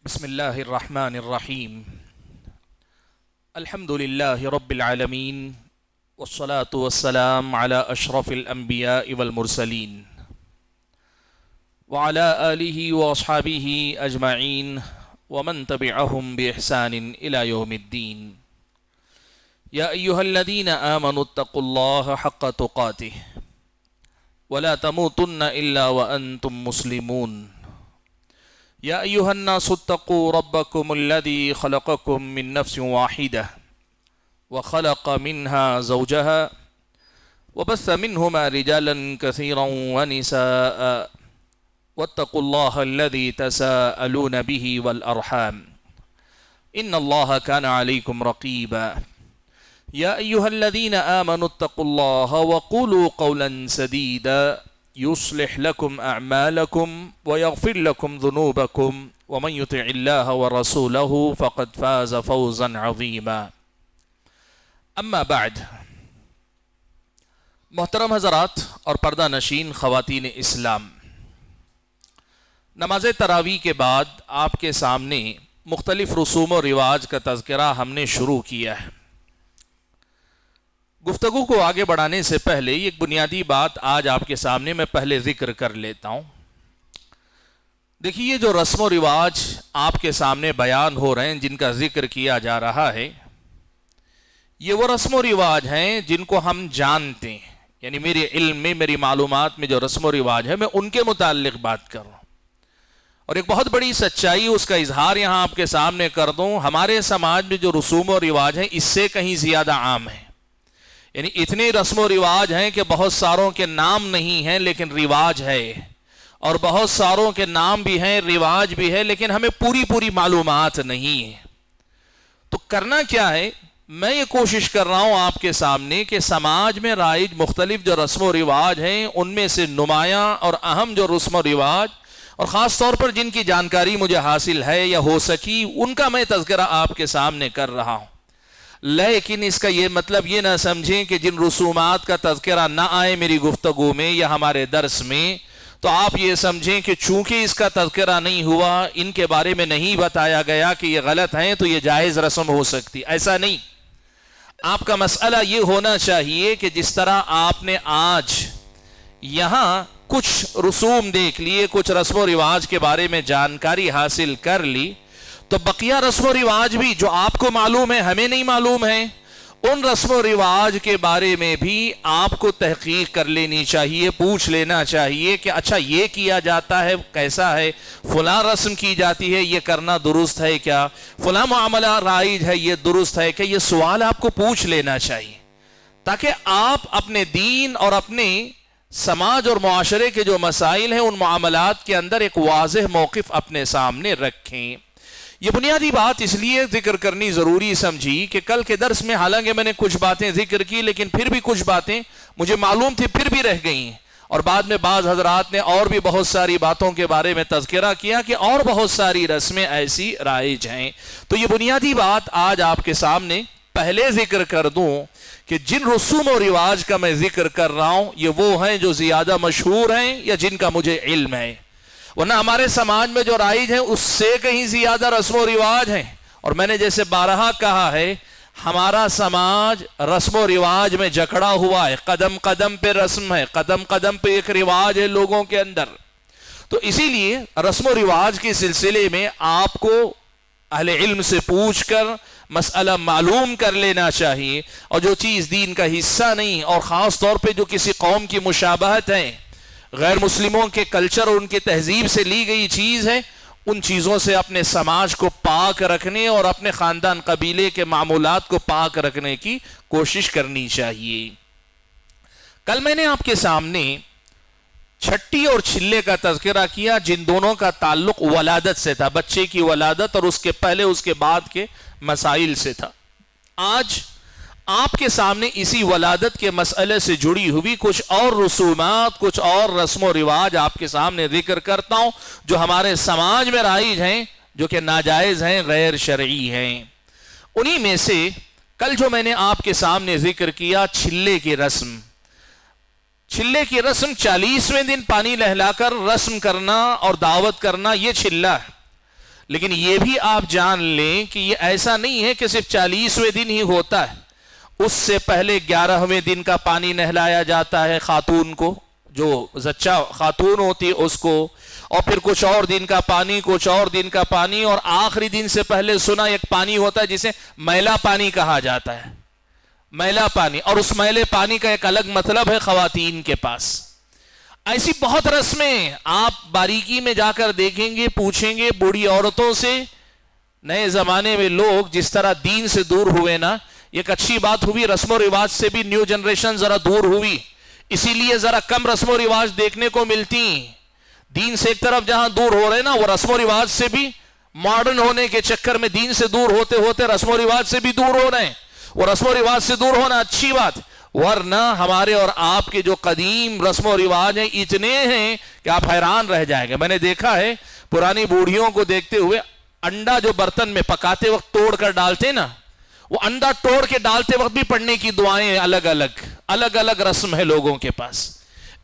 بسم الله الرحمن الرحيم. الحمد لله رب العالمين، والصلاة والسلام على أشرف الأنبياء والمرسلين وعلى آله وأصحابه أجمعين ومن تبعهم بإحسان إلى يوم الدين. يا أيها الذين آمنوا اتقوا الله حق تقاته ولا تموتن إلا وأنتم مسلمون. يا أيها الناس اتقوا ربكم الذي خلقكم من نفس واحدة وخلق منها زوجها وبث منهما رجالا كثيرا ونساء واتقوا الله الذي تساءلون به والأرحام إن الله كان عليكم رقيبا. يا أيها الذين آمنوا اتقوا الله وقولوا قولا سديدا يصلح لكم أعمالكم ويغفر لكم ذنوبكم ومن يطع الله ورسوله فقد فاز فوزا عظيما. اما بعد، محترم حضرات اور پردہ نشین خواتین اسلام، نماز تراویح کے بعد آپ کے سامنے مختلف رسوم و رواج کا تذکرہ ہم نے شروع کیا ہے. گفتگو کو آگے بڑھانے سے پہلے ایک بنیادی بات آج آپ کے سامنے میں پہلے ذکر کر لیتا ہوں. دیکھیے، یہ جو رسم و رواج آپ کے سامنے بیان ہو رہے ہیں، جن کا ذکر کیا جا رہا ہے، یہ وہ رسم و رواج ہیں جن کو ہم جانتے ہیں. یعنی میرے علم میں، میری معلومات میں جو رسم و رواج ہے، میں ان کے متعلق بات کر رہا ہوں. اور ایک بہت بڑی سچائی، اس کا اظہار یہاں آپ کے سامنے کر دوں، ہمارے سماج میں جو رسوم و رواج ہیں اس سے کہیں زیادہ عام ہیں. یعنی اتنے رسم و رواج ہیں کہ بہت ساروں کے نام نہیں ہیں لیکن رواج ہے، اور بہت ساروں کے نام بھی ہیں، رواج بھی ہے، لیکن ہمیں پوری معلومات نہیں ہے. تو کرنا کیا ہے؟ میں یہ کوشش کر رہا ہوں آپ کے سامنے کہ سماج میں رائج مختلف جو رسم و رواج ہیں، ان میں سے نمایاں اور اہم جو رسم و رواج، اور خاص طور پر جن کی جانکاری مجھے حاصل ہے یا ہو سکی، ان کا میں تذکرہ آپ کے سامنے کر رہا ہوں. لیکن اس کا یہ مطلب یہ نہ سمجھیں کہ جن رسومات کا تذکرہ نہ آئے میری گفتگو میں یا ہمارے درس میں، تو آپ یہ سمجھیں کہ چونکہ اس کا تذکرہ نہیں ہوا، ان کے بارے میں نہیں بتایا گیا کہ یہ غلط ہیں، تو یہ جائز رسم ہو سکتی. ایسا نہیں. آپ کا مسئلہ یہ ہونا چاہیے کہ جس طرح آپ نے آج یہاں کچھ رسوم دیکھ لیے، کچھ رسم و رواج کے بارے میں جانکاری حاصل کر لی، تو بقیہ رسم و رواج بھی جو آپ کو معلوم ہے، ہمیں نہیں معلوم ہے، ان رسم و رواج کے بارے میں بھی آپ کو تحقیق کر لینی چاہیے، پوچھ لینا چاہیے کہ اچھا یہ کیا جاتا ہے، کیسا ہے، فلاں رسم کی جاتی ہے، یہ کرنا درست ہے کیا، فلاں معاملہ رائج ہے، یہ درست ہے کہ، یہ سوال آپ کو پوچھ لینا چاہیے، تاکہ آپ اپنے دین اور اپنے سماج اور معاشرے کے جو مسائل ہیں ان معاملات کے اندر ایک واضح موقف اپنے سامنے رکھیں. یہ بنیادی بات اس لیے ذکر کرنی ضروری سمجھی کہ کل کے درس میں حالانکہ میں نے کچھ باتیں ذکر کی، لیکن پھر بھی کچھ باتیں مجھے معلوم تھی پھر بھی رہ گئی ہیں، اور بعد میں بعض حضرات نے اور بھی بہت ساری باتوں کے بارے میں تذکرہ کیا کہ اور بہت ساری رسمیں ایسی رائج ہیں. تو یہ بنیادی بات آج آپ کے سامنے پہلے ذکر کر دوں کہ جن رسوم و رواج کا میں ذکر کر رہا ہوں، یہ وہ ہیں جو زیادہ مشہور ہیں یا جن کا مجھے علم ہے، ورنہ ہمارے سماج میں جو رائج ہیں اس سے کہیں زیادہ رسم و رواج ہیں. اور میں نے جیسے بارہا کہا ہے، ہمارا سماج رسم و رواج میں جکڑا ہوا ہے، قدم قدم پہ رسم ہے، قدم قدم پہ ایک رواج ہے لوگوں کے اندر. تو اسی لیے رسم و رواج کے سلسلے میں آپ کو اہل علم سے پوچھ کر مسئلہ معلوم کر لینا چاہیے، اور جو چیز دین کا حصہ نہیں، اور خاص طور پہ جو کسی قوم کی مشابہت ہے، غیر مسلموں کے کلچر اور ان کے تہذیب سے لی گئی چیز ہے، ان چیزوں سے اپنے سماج کو پاک رکھنے اور اپنے خاندان قبیلے کے معمولات کو پاک رکھنے کی کوشش کرنی چاہیے. کل میں نے آپ کے سامنے چھٹی اور چھلے کا تذکرہ کیا، جن دونوں کا تعلق ولادت سے تھا، بچے کی ولادت اور اس کے پہلے اس کے بعد کے مسائل سے تھا. آج آپ کے سامنے اسی ولادت کے مسئلے سے جڑی ہوئی کچھ اور رسومات، کچھ اور رسم و رواج آپ کے سامنے ذکر کرتا ہوں جو ہمارے سماج میں رائج ہیں، جو کہ ناجائز ہیں، غیر شرعی ہیں. انہی میں سے کل جو میں نے آپ کے سامنے ذکر کیا، چھلے کی رسم. چھلے کی رسم 40ویں دن پانی لہلا کر رسم کرنا اور دعوت کرنا، یہ چھلا ہے. لیکن یہ بھی آپ جان لیں کہ یہ ایسا نہیں ہے کہ صرف 40ویں دن ہی ہوتا ہے، اس سے پہلے 11ویں دن کا پانی نہلایا جاتا ہے خاتون کو، جو زچہ خاتون ہوتی ہے اس کو، اور پھر کچھ اور دن کا پانی، کچھ اور دن کا پانی، اور آخری دن سے پہلے سنا ایک پانی ہوتا ہے جسے میلا پانی کہا جاتا ہے، میلا پانی، اور اس میلے پانی کا ایک الگ مطلب ہے خواتین کے پاس۔ ایسی بہت رسمیں آپ باریکی میں جا کر دیکھیں گے، پوچھیں گے بوڑھی عورتوں سے۔ نئے زمانے میں لوگ جس طرح دین سے دور ہوئے نا، ایک اچھی بات ہوئی، رسم و رواج سے بھی نیو جنریشن ذرا دور ہوئی، اسی لیے ذرا کم رسم و رواج دیکھنے کو ملتی۔ دین سے ایک طرف جہاں دور ہو رہے نا، وہ رسم و رواج سے بھی ماڈرن ہونے کے چکر میں دین سے دور ہوتے ہوتے رسم و رواج سے بھی دور ہو رہے ہیں۔ وہ رسم و رواج سے دور ہونا اچھی بات، ورنہ ہمارے اور آپ کے جو قدیم رسم و رواج ہیں اتنے ہیں کہ آپ حیران رہ جائیں گے۔ میں نے دیکھا ہے پرانی بوڑھیوں کو دیکھتے ہوئے، انڈا جو برتن میں پکاتے وقت توڑ کر ڈالتے نا، وہ انڈا توڑ کے ڈالتے وقت بھی پڑھنے کی دعائیں الگ الگ رسم ہے لوگوں کے پاس،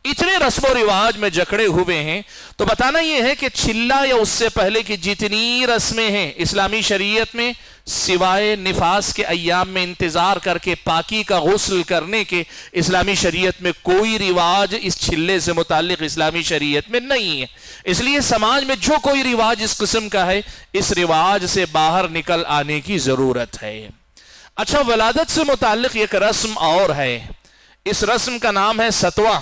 اتنے رسم و رواج میں جکڑے ہوئے ہیں۔ تو بتانا یہ ہے کہ چلہ یا اس سے پہلے کی جتنی رسمیں ہیں اسلامی شریعت میں، سوائے نفاس کے ایام میں انتظار کر کے پاکی کا غسل کرنے کے، اسلامی شریعت میں کوئی رواج اس چلے سے متعلق اسلامی شریعت میں نہیں ہے۔ اس لیے سماج میں جو کوئی رواج اس قسم کا ہے، اس رواج سے باہر نکل آنے کی ضرورت ہے۔ اچھا، ولادت سے متعلق ایک رسم اور ہے، اس رسم کا نام ہے ستوہ۔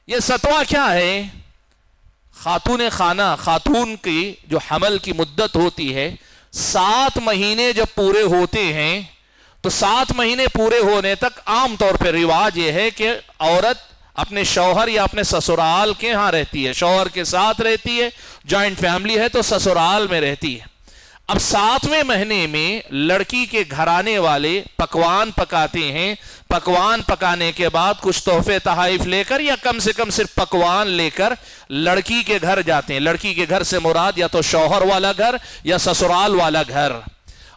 یہ ستوہ کیا ہے؟ خاتون خانہ، خاتون کی جو حمل کی مدت ہوتی ہے، 7 مہینے جب پورے ہوتے ہیں تو 7 مہینے پورے ہونے تک عام طور پہ رواج یہ ہے کہ عورت اپنے شوہر یا اپنے سسرال کے ہاں رہتی ہے، شوہر کے ساتھ رہتی ہے، جوائنٹ فیملی ہے تو سسرال میں رہتی ہے۔ اب 7ویں مہینے میں لڑکی کے گھرانے والے پکوان پکاتے ہیں، پکوان پکانے کے بعد کچھ تحفے تحائف لے کر یا کم سے کم صرف پکوان لے کر لڑکی کے گھر جاتے ہیں۔ لڑکی کے گھر سے مراد یا تو شوہر والا گھر یا سسرال والا گھر،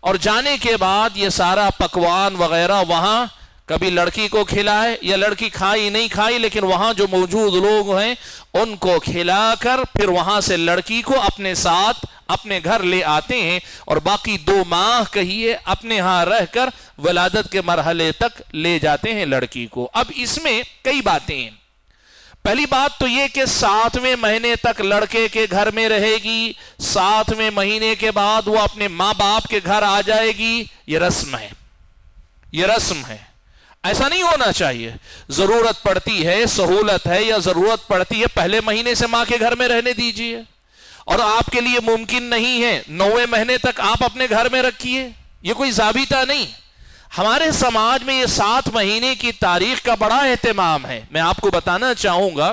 اور جانے کے بعد یہ سارا پکوان وغیرہ وہاں کبھی لڑکی کو کھلائے یا لڑکی کھائی نہیں کھائی، لیکن وہاں جو موجود لوگ ہیں ان کو کھلا کر پھر وہاں سے لڑکی کو اپنے ساتھ اپنے گھر لے آتے ہیں، اور باقی 2 ماہ کہیے اپنے ہاں رہ کر ولادت کے مرحلے تک لے جاتے ہیں لڑکی کو۔ اب اس میں کئی باتیں ہیں۔ پہلی بات تو یہ کہ 7ویں مہینے تک لڑکے کے گھر میں رہے گی، 7ویں مہینے کے بعد وہ اپنے ماں باپ کے گھر آ جائے گی۔ یہ رسم ہے، یہ رسم ہے، ایسا نہیں ہونا چاہیے۔ ضرورت پڑتی ہے، سہولت ہے یا ضرورت پڑتی ہے پہلے مہینے سے ماں کے گھر میں رہنے دیجئے، اور آپ کے لیے ممکن نہیں ہے 9ویں مہینے تک آپ اپنے گھر میں رکھیے، یہ کوئی ضابطہ نہیں۔ ہمارے سماج میں یہ 7 مہینے کی تاریخ کا بڑا اہتمام ہے۔ میں آپ کو بتانا چاہوں گا،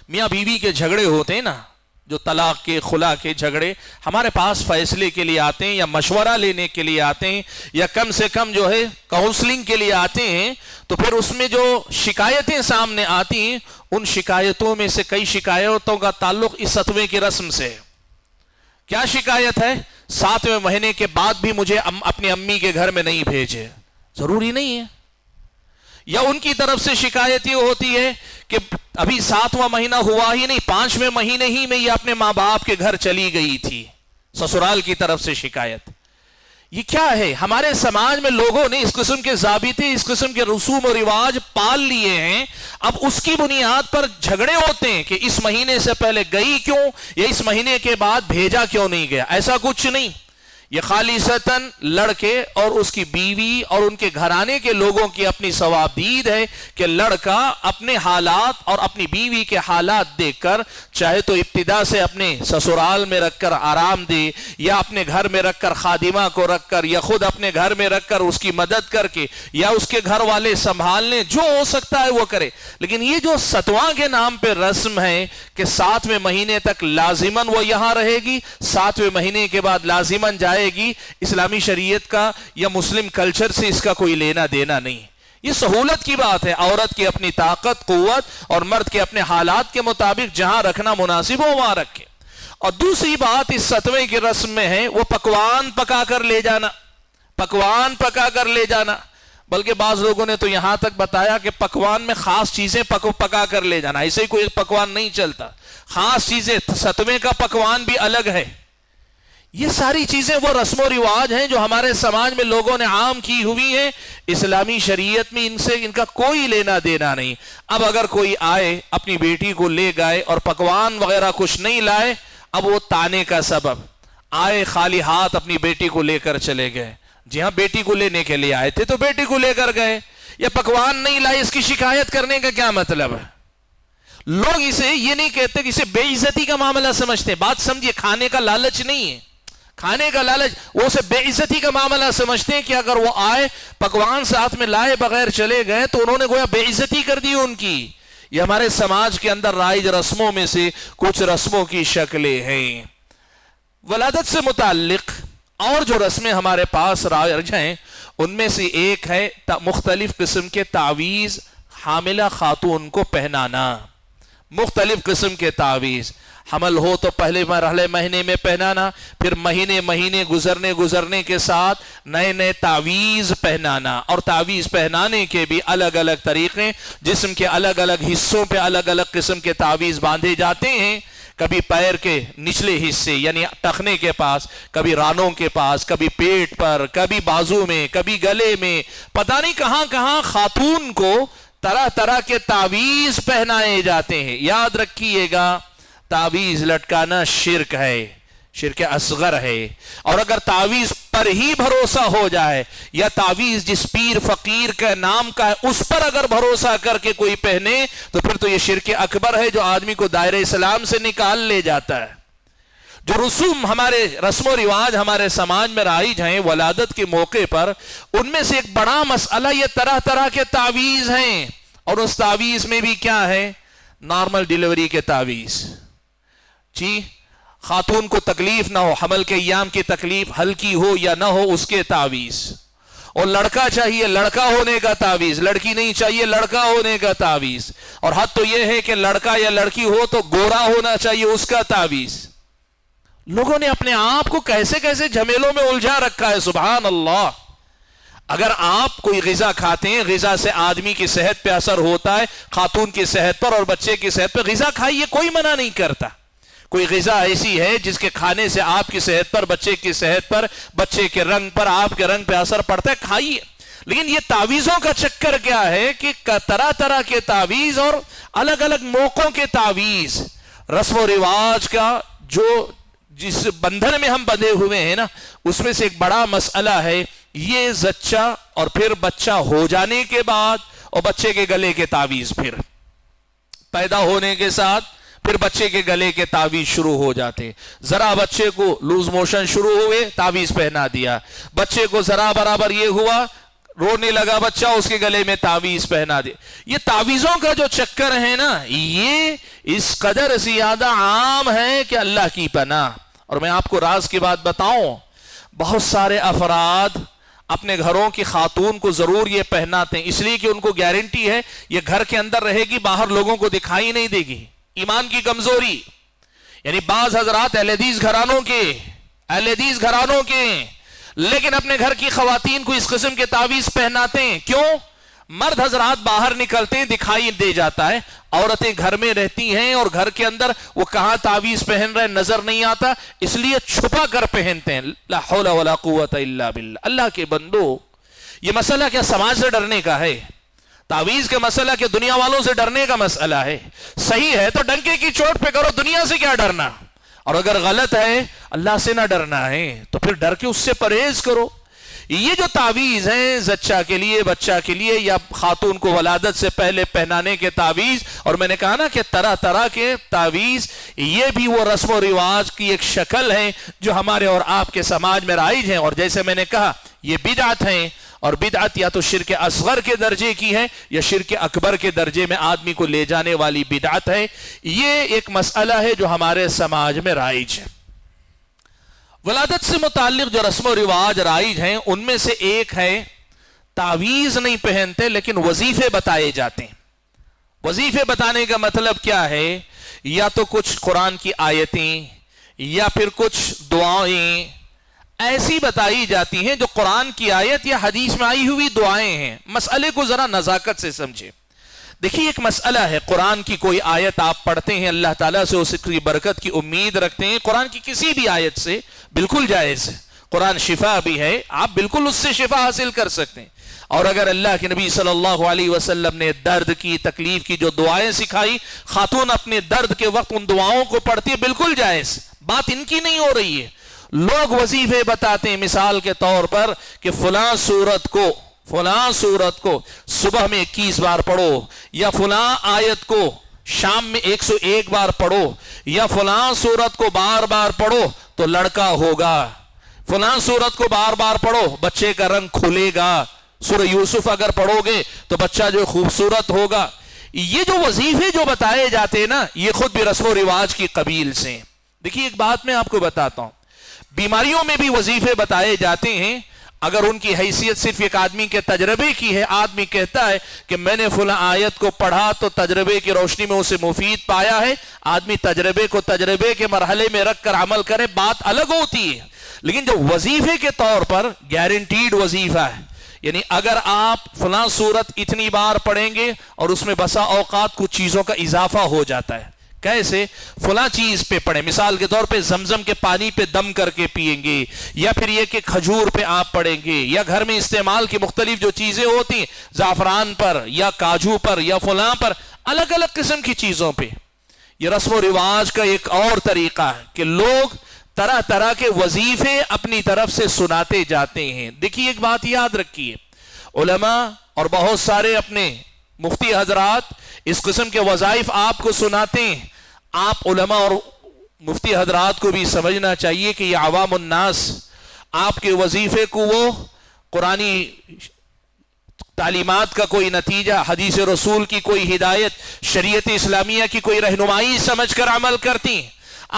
میاں بیوی کے جھگڑے ہوتے ہیں نا، جو طلاق کے خلا کے جھگڑے، ہمارے پاس فیصلے کے لیے آتے ہیں یا مشورہ لینے کے لیے آتے ہیں یا کم سے کم جو ہے کاؤنسلنگ کے لیے آتے ہیں، تو پھر اس میں جو شکایتیں سامنے آتی ہیں، ان شکایتوں میں سے کئی شکایتوں کا تعلق اس ستوے کی رسم سے ہے۔ کیا شکایت ہے؟ 7ویں مہینے کے بعد بھی مجھے اپنی امی کے گھر میں نہیں بھیجے۔ ضروری نہیں ہے۔ یا ان کی طرف سے شکایت یہ ہوتی ہے کہ ابھی 7واں مہینہ ہوا ہی نہیں، 5ویں مہینے ہی میں یہ اپنے ماں باپ کے گھر چلی گئی تھی، سسرال کی طرف سے شکایت۔ یہ کیا ہے؟ ہمارے سماج میں لوگوں نے اس قسم کے ضابطے، اس قسم کے رسوم و رواج پال لیے ہیں، اب اس کی بنیاد پر جھگڑے ہوتے ہیں کہ اس مہینے سے پہلے گئی کیوں یا اس مہینے کے بعد بھیجا کیوں نہیں گیا۔ ایسا کچھ نہیں، یہ خالصتاً لڑکے اور اس کی بیوی اور ان کے گھرانے کے لوگوں کی اپنی ثوابدید ہے کہ لڑکا اپنے حالات اور اپنی بیوی کے حالات دیکھ کر چاہے تو ابتدا سے اپنے سسرال میں رکھ کر آرام دے، یا اپنے گھر میں رکھ کر خادمہ کو رکھ کر، یا خود اپنے گھر میں رکھ کر اس کی مدد کر کے، یا اس کے گھر والے سنبھالنے، جو ہو سکتا ہے وہ کرے۔ لیکن یہ جو ستواں کے نام پہ رسم ہے کہ 7ویں مہینے تک لازماً وہ یہاں رہے گی، 7ویں مہینے کے بعد لازماً جائے گی، اسلامی شریعت کا یا مسلم کلچر سے اس کا کوئی لینا دینا نہیں۔ یہ سہولت کی بات ہے، عورت کی اپنی طاقت قوت اور مرد کے اپنے حالات کے مطابق جہاں رکھنا مناسب ہو وہاں رکھے۔ اور دوسری بات اس ستویں کی رسم میں ہے وہ پکوان پکا کر لے جانا، پکوان پکا کر لے جانا۔ بلکہ بعض لوگوں نے تو یہاں تک بتایا کہ پکوان میں خاص چیزیں پکا کر لے جانا، ایسے ہی کوئی پکوان نہیں چلتا، خاص چیزیں۔ ستویں کا پکوان بھی الگ ہے، یہ ساری چیزیں وہ رسم و رواج ہیں جو ہمارے سماج میں لوگوں نے عام کی ہوئی ہیں. اسلامی شریعت میں ان کا کوئی لینا دینا نہیں. اب اگر کوئی آئے اپنی بیٹی کو لے گئے اور پکوان وغیرہ کچھ نہیں لائے, اب وہ تانے کا سبب. آئے خالی ہاتھ اپنی بیٹی کو لے کر چلے گئے, جی ہاں بیٹی کو لینے کے لیے آئے تھے تو بیٹی کو لے کر گئے, یا پکوان نہیں لائے, اس کی شکایت کرنے کا کیا مطلب ہے؟ لوگ اسے یہ نہیں کہتے کہ اسے بے عزتی کا معاملہ سمجھتے ہیں. بات سمجھیے, کھانے کا لالچ نہیں ہے, کھانے کا لالچ, وہ اسے بے عزتی کا معاملہ سمجھتے ہیں کہ اگر وہ آئے پکوان ساتھ میں لائے بغیر چلے گئے تو انہوں نے گویا بے عزتی کر دی ان کی. یہ ہمارے سماج کے اندر رائج رسموں میں سے کچھ رسموں کی شکلیں ہیں. ولادت سے متعلق اور جو رسمیں ہمارے پاس رائج ہیں ان میں سے ایک ہے مختلف قسم کے تعویذ حاملہ خاتون کو پہنانا. مختلف قسم کے تعویذ, حمل ہو تو پہلے مرحلے مہینے میں پہنانا, پھر مہینے گزرنے کے ساتھ نئے نئے تعویذ پہنانا. اور تعویذ پہنانے کے بھی الگ الگ طریقے, جسم کے الگ الگ حصوں پہ الگ الگ قسم کے تعویذ باندھے جاتے ہیں. کبھی پیر کے نچلے حصے یعنی ٹخنے کے پاس, کبھی رانوں کے پاس, کبھی پیٹ پر, کبھی بازو میں, کبھی گلے میں, پتہ نہیں کہاں کہاں خاتون کو طرح طرح کے تعویذ پہنائے جاتے ہیں. یاد رکھیے گا, تعویذ لٹکانا شرک ہے, شرک اصغر ہے. اور اگر تعویذ پر ہی بھروسہ ہو جائے یا تعویذ جس پیر فقیر کا نام کا ہے اس پر اگر بھروسہ کر کے کوئی پہنے تو پھر تو یہ شرک اکبر ہے جو آدمی کو دائرہ اسلام سے نکال لے جاتا ہے. جو رسوم ہمارے رسم و رواج ہمارے سماج میں رائج ہیں ولادت کے موقع پر, ان میں سے ایک بڑا مسئلہ یہ طرح طرح کے تعویذ ہیں. اور اس تعویذ میں بھی کیا ہے؟ نارمل ڈیلیوری کے تعویذ. جی, خاتون کو تکلیف نہ ہو, حمل کے ایام کی تکلیف ہلکی ہو یا نہ ہو اس کے تعویذ. اور لڑکا چاہیے لڑکا ہونے کا تعویذ, لڑکی نہیں چاہیے لڑکا ہونے کا تعویذ. اور حد تو یہ ہے کہ لڑکا یا لڑکی ہو تو گورا ہونا چاہیے اس کا تعویذ. لوگوں نے اپنے آپ کو کیسے کیسے جھمیلوں میں الجھا رکھا ہے, سبحان اللہ. اگر آپ کوئی غذا کھاتے ہیں, غذا سے آدمی کی صحت پہ اثر ہوتا ہے, خاتون کی صحت پر اور بچے کی صحت پہ, غذا کھائیے, کوئی منع نہیں کرتا. کوئی غذا ایسی ہے جس کے کھانے سے آپ کی صحت پر, بچے کی صحت پر, بچے کے رنگ پر, آپ کے رنگ پہ اثر پڑتا ہے, کھائیے. لیکن یہ تعویذوں کا چکر کیا ہے کہ طرح طرح کے تعویذ اور الگ الگ موقعوں کے تعویذ, رسم و رواج کا جو جس بندھن میں ہم بندھے ہوئے ہیں نا, اس میں سے ایک بڑا مسئلہ ہے یہ زچہ اور پھر بچہ ہو جانے کے بعد, اور بچے کے گلے کے تعویذ, پھر پیدا ہونے کے ساتھ پھر بچے کے گلے کے تعویذ شروع ہو جاتے. ذرا بچے کو لوز موشن شروع ہوئے, تعویذ پہنا دیا. بچے کو ذرا برابر یہ ہوا, رونے لگا بچہ, اس کے گلے میں تعویذ پہنا دیا. یہ تعویذوں کا جو چکر ہے نا, یہ اس قدر زیادہ عام ہے کہ اللہ کی پناہ. اور میں آپ کو راز کی بات بتاؤں, بہت سارے افراد اپنے گھروں کی خاتون کو ضرور یہ پہناتے ہیں, اس لیے کہ ان کو گارنٹی ہے یہ گھر کے اندر رہے گی, باہر لوگوں کو دکھائی نہیں دے گی. ایمان کی کمزوری, یعنی بعض حضرات اہل حدیث گھرانوں کے لیکن اپنے گھر کی خواتین کو اس قسم کے تعویذ پہناتے ہیں. کیوں؟ مرد حضرات باہر نکلتے ہیں, دکھائی دے جاتا ہے, عورتیں گھر میں رہتی ہیں اور گھر کے اندر وہ کہاں تعویذ پہن رہے نظر نہیں آتا, اس لیے چھپا کر پہنتے ہیں. لا حول ولا قوت الا باللہ. اللہ کے بندو, یہ مسئلہ کیا سماج سے ڈرنے کا ہے؟ تعویذ کا مسئلہ کہ دنیا والوں سے ڈرنے کا مسئلہ ہے؟ صحیح ہے تو ڈنکے کی چوٹ پہ کرو, دنیا سے کیا ڈرنا. اور اگر غلط ہے, اللہ سے نہ ڈرنا ہے, تو پھر ڈر کے اس سے پرہیز کرو. یہ جو تعویذ ہیں زچہ کے لیے, بچہ کے لیے, یا خاتون کو ولادت سے پہلے پہنانے کے تعویذ, اور میں نے کہا نا کہ طرح طرح کے تعویذ, یہ بھی وہ رسم و رواج کی ایک شکل ہے جو ہمارے اور آپ کے سماج میں رائج ہیں. اور جیسے میں نے کہا یہ بدعت ہیں, اور بدعت یا تو شرک اصغر کے درجے کی ہے یا شرک اکبر کے درجے میں آدمی کو لے جانے والی بدعت ہے. یہ ایک مسئلہ ہے جو ہمارے سماج میں رائج ہے. ولادت سے متعلق جو رسم و رواج رائج ہیں ان میں سے ایک ہے تعویذ نہیں پہنتے لیکن وظیفے بتائے جاتے ہیں. وظیفے بتانے کا مطلب کیا ہے؟ یا تو کچھ قرآن کی آیتیں یا پھر کچھ دعائیں ایسی بتائی جاتی ہیں جو قرآن کی آیت یا حدیث میں آئی ہوئی دعائیں ہیں. مسئلے کو ذرا نزاکت سے سمجھے. دیکھیے ایک مسئلہ ہے، قرآن کی کوئی آیت آپ پڑھتے ہیں، اللہ تعالیٰ سے اس کی برکت کی امید رکھتے ہیں، قرآن کی کسی بھی آیت سے بالکل جائز ہے، قرآن شفا بھی ہے، آپ بالکل اس سے شفا حاصل کر سکتے ہیں۔ اور اگر اللہ کے نبی صلی اللہ علیہ وسلم نے درد کی، تکلیف کی جو دعائیں سکھائی، خاتون اپنے درد کے وقت ان دعاؤں کو پڑھتی ہے، بالکل جائز، بات ان کی نہیں ہو رہی ہے۔ لوگ وظیفے بتاتے ہیں مثال کے طور پر کہ فلاں سورت کو صبح میں 21 بار پڑھو، یا فلاں آیت کو شام میں 101 بار پڑھو، یا فلاں سورت کو بار بار پڑھو تو لڑکا ہوگا، فلاں سورت کو بار بار پڑھو بچے کا رنگ کھلے گا، سورہ یوسف اگر پڑھو گے تو بچہ جو خوبصورت ہوگا۔ یہ جو وظیفے جو بتائے جاتے ہیں نا، یہ خود بھی رسم و رواج کی قبیل سے۔ دیکھیے ایک بات میں آپ کو بتاتا ہوں، بیماریوں میں بھی وظیفے بتائے جاتے ہیں، اگر ان کی حیثیت صرف ایک آدمی کے تجربے کی ہے، آدمی کہتا ہے کہ میں نے فلاں آیت کو پڑھا تو تجربے کی روشنی میں اسے مفید پایا ہے، آدمی تجربے کو تجربے کے مرحلے میں رکھ کر عمل کرے، بات الگ ہوتی ہے۔ لیکن جو وظیفے کے طور پر گارنٹیڈ وظیفہ ہے، یعنی اگر آپ فلاں سورت اتنی بار پڑھیں گے اور اس میں بسا اوقات کچھ چیزوں کا اضافہ ہو جاتا ہے، کیسے؟ فلاں چیز پہ پڑھیں، مثال کے طور پہ زمزم کے پانی پہ دم کر کے پیئیں گے، یا پھر یہ کہ کھجور پہ آپ پڑھیں گے، یا گھر میں استعمال کی مختلف جو چیزیں ہوتی ہیں زعفران پر یا کاجو پر یا فلاں پر، الگ الگ قسم کی چیزوں پہ۔ یہ رسم و رواج کا ایک اور طریقہ ہے کہ لوگ طرح طرح کے وظیفے اپنی طرف سے سناتے جاتے ہیں۔ دیکھیے ایک بات یاد رکھیے، علماء اور بہت سارے اپنے مفتی حضرات اس قسم کے وظائف آپ کو سناتے ہیں، آپ علماء اور مفتی حضرات کو بھی سمجھنا چاہیے کہ یہ عوام الناس آپ کے وظیفے کو وہ قرآنی تعلیمات کا کوئی نتیجہ، حدیث رسول کی کوئی ہدایت، شریعت اسلامیہ کی کوئی رہنمائی سمجھ کر عمل کرتی ہیں۔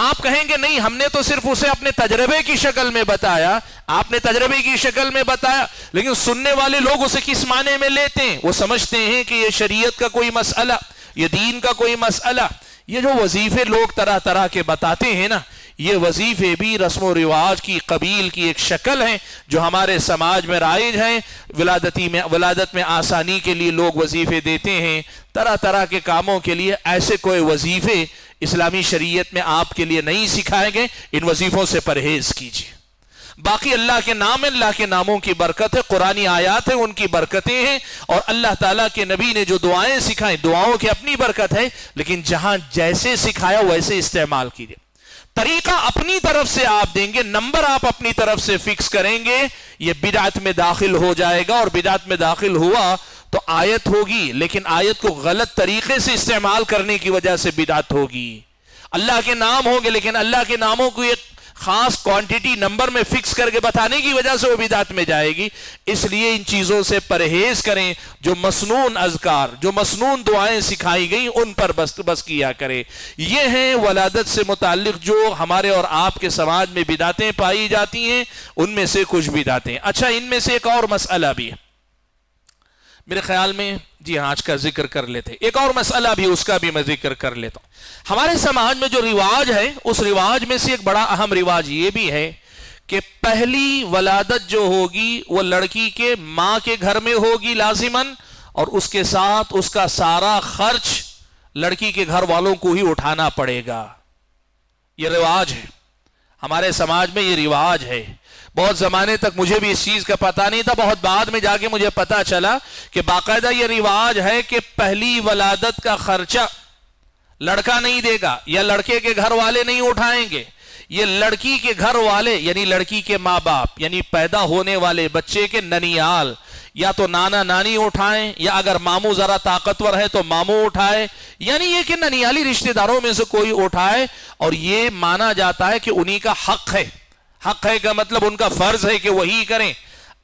آپ کہیں گے نہیں، ہم نے تو صرف اسے اپنے تجربے کی شکل میں بتایا، آپ نے تجربے کی شکل میں بتایا، لیکن سننے والے لوگ اسے کس معنی میں لیتے ہیں؟ وہ سمجھتے ہیں کہ یہ شریعت کا کوئی مسئلہ، یہ دین کا کوئی مسئلہ۔ یہ جو وظیفے لوگ طرح طرح کے بتاتے ہیں نا، یہ وظیفے بھی رسم و رواج کی قبیل کی ایک شکل ہیں جو ہمارے سماج میں رائج ہیں۔ ولادت میں آسانی کے لیے لوگ وظیفے دیتے ہیں، طرح طرح کے کاموں کے لیے۔ ایسے کوئی وظیفے اسلامی شریعت میں آپ کے لیے نہیں سکھائے گئے، ان وظیفوں سے پرہیز کیجیے۔ باقی اللہ کے نام، اللہ کے ناموں کی برکت ہے، قرآنی آیات ہیں ان کی برکتیں ہیں، اور اللہ تعالیٰ کے نبی نے جو دعائیں سکھائیں، دعاؤں کی اپنی برکت ہے، لیکن جہاں جیسے سکھایا ویسے استعمال کیجیے۔ طریقہ اپنی طرف سے آپ دیں گے، نمبر آپ اپنی طرف سے فکس کریں گے، یہ بدعت میں داخل ہو جائے گا، اور بدعت میں داخل ہوا تو آیت ہوگی، لیکن آیت کو غلط طریقے سے استعمال کرنے کی وجہ سے بدعت ہوگی۔ اللہ کے نام ہوں گے، لیکن اللہ کے ناموں کو ایک خاص کوانٹیٹی نمبر میں فکس کر کے بتانے کی وجہ سے وہ بدعت میں جائے گی۔ اس لیے ان چیزوں سے پرہیز کریں، جو مسنون اذکار، جو مسنون دعائیں سکھائی گئیں ان پر بس کیا کریں۔ یہ ہیں ولادت سے متعلق جو ہمارے اور آپ کے سماج میں بدعتیں پائی جاتی ہیں، ان میں سے کچھ بدعتیں۔ اچھا، ان میں سے ایک اور مسئلہ بھی ہے میرے خیال میں، جی ہاں آج کا ذکر کر لیتے، ایک اور مسئلہ بھی اس کا بھی میں ذکر کر لیتا ہوں۔ ہمارے سماج میں جو رواج ہے، اس رواج میں سے ایک بڑا اہم رواج یہ بھی ہے کہ پہلی ولادت جو ہوگی وہ لڑکی کے ماں کے گھر میں ہوگی لازماً، اور اس کے ساتھ اس کا سارا خرچ لڑکی کے گھر والوں کو ہی اٹھانا پڑے گا۔ یہ رواج ہے ہمارے سماج میں، یہ رواج ہے۔ بہت زمانے تک مجھے بھی اس چیز کا پتہ نہیں تھا، بہت بعد میں جا کے مجھے پتا چلا کہ باقاعدہ یہ رواج ہے کہ پہلی ولادت کا خرچہ لڑکا نہیں دے گا، یا لڑکے کے گھر والے نہیں اٹھائیں گے، یہ لڑکی کے گھر والے یعنی لڑکی کے ماں باپ، یعنی پیدا ہونے والے بچے کے ننیال، یا تو نانا نانی اٹھائیں، یا اگر ماموں ذرا طاقتور ہے تو ماموں اٹھائے، یعنی یہ کہ ننیالی رشتہ داروں میں سے کوئی اٹھائے، اور یہ مانا جاتا ہے کہ انہی کا حق ہے۔ حق ہے کا مطلب ان کا فرض ہے کہ وہی کریں۔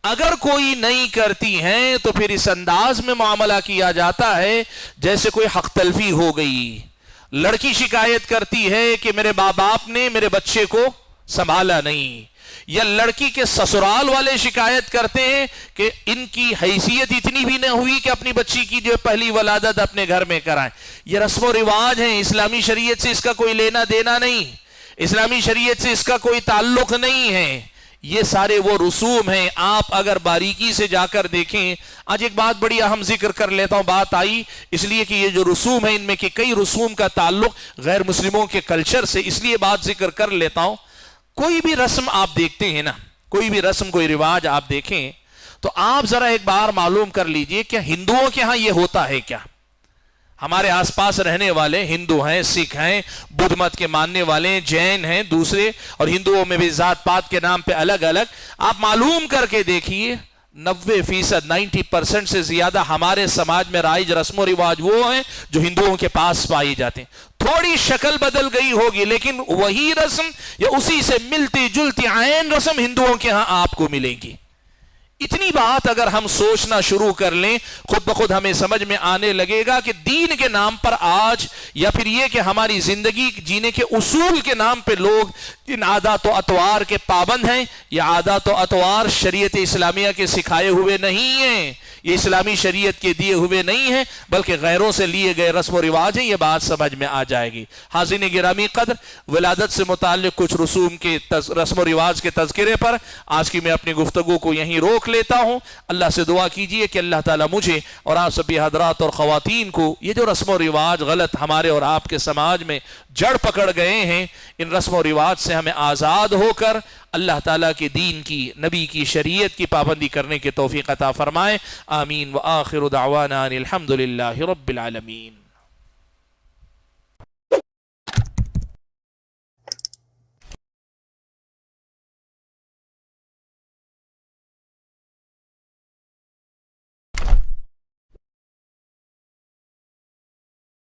اگر کوئی نہیں کرتی ہیں تو پھر اس انداز میں معاملہ کیا جاتا ہے جیسے کوئی حق تلفی ہو گئی۔ لڑکی شکایت کرتی ہے کہ میرے ماں باپ نے میرے بچے کو سنبھالا نہیں، یا لڑکی کے سسرال والے شکایت کرتے ہیں کہ ان کی حیثیت اتنی بھی نہ ہوئی کہ اپنی بچی کی جو پہلی ولادت اپنے گھر میں کرائیں۔ یہ رسم و رواج ہیں، اسلامی شریعت سے اس کا کوئی لینا دینا نہیں، اسلامی شریعت سے اس کا کوئی تعلق نہیں ہے۔ یہ سارے وہ رسوم ہیں. آپ اگر باریکی سے جا کر دیکھیں, آج ایک بات بڑی اہم ذکر کر لیتا ہوں, بات آئی اس لیے کہ یہ جو رسوم ہیں ان میں کہ کئی رسوم کا تعلق غیر مسلموں کے کلچر سے, اس لیے بات ذکر کر لیتا ہوں. کوئی بھی رسم آپ دیکھتے ہیں نا, کوئی بھی رسم کوئی رواج آپ دیکھیں تو آپ ذرا ایک بار معلوم کر لیجئے کہ ہندوؤں کے ہاں یہ ہوتا ہے کیا. ہمارے آس پاس رہنے والے ہندو ہیں, سکھ ہیں, بدھ مت کے ماننے والے ہیں, جین ہیں, دوسرے, اور ہندوؤں میں بھی ذات پات کے نام پہ الگ الگ. آپ معلوم کر کے دیکھیے 90% 90% سے زیادہ ہمارے سماج میں رائج رسم و رواج وہ ہیں جو ہندوؤں کے پاس پائی جاتے ہیں. تھوڑی شکل بدل گئی ہوگی لیکن وہی رسم یا اسی سے ملتی جلتی عین رسم ہندوؤں کے ہاں آپ کو ملے گی. اتنی بات اگر ہم سوچنا شروع کر لیں خود بخود ہمیں سمجھ میں آنے لگے گا کہ دین کے نام پر آج, یا پھر یہ کہ ہماری زندگی جینے کے اصول کے نام پہ لوگ ان عادات و اطوار کے پابند ہیں. یہ عادات و اطوار شریعت اسلامیہ کے سکھائے ہوئے نہیں ہیں, یہ اسلامی شریعت کے دیے ہوئے نہیں ہیں, بلکہ غیروں سے لیے گئے رسم و رواج ہیں. یہ بات سمجھ میں آ جائے گی. حاضرین گرامی قدر, ولادت سے متعلق کچھ رسوم کے رسم و رواج کے تذکرے پر آج کی میں اپنی گفتگو کو یہیں روک لیتا ہوں. اللہ سے دعا کیجئے کہ اللہ تعالیٰ مجھے اور آپ سبھی حضرات اور خواتین کو یہ جو رسم و رواج غلط ہمارے اور آپ کے سماج میں جڑ پکڑ گئے ہیں, ان رسم و رواج سے ہمیں آزاد ہو کر اللہ تعالیٰ کے دین کی, نبی کی شریعت کی پابندی کرنے کی توفیق عطا فرمائے. آمین. وآخر دعوانا الحمدللہ رب العالمین.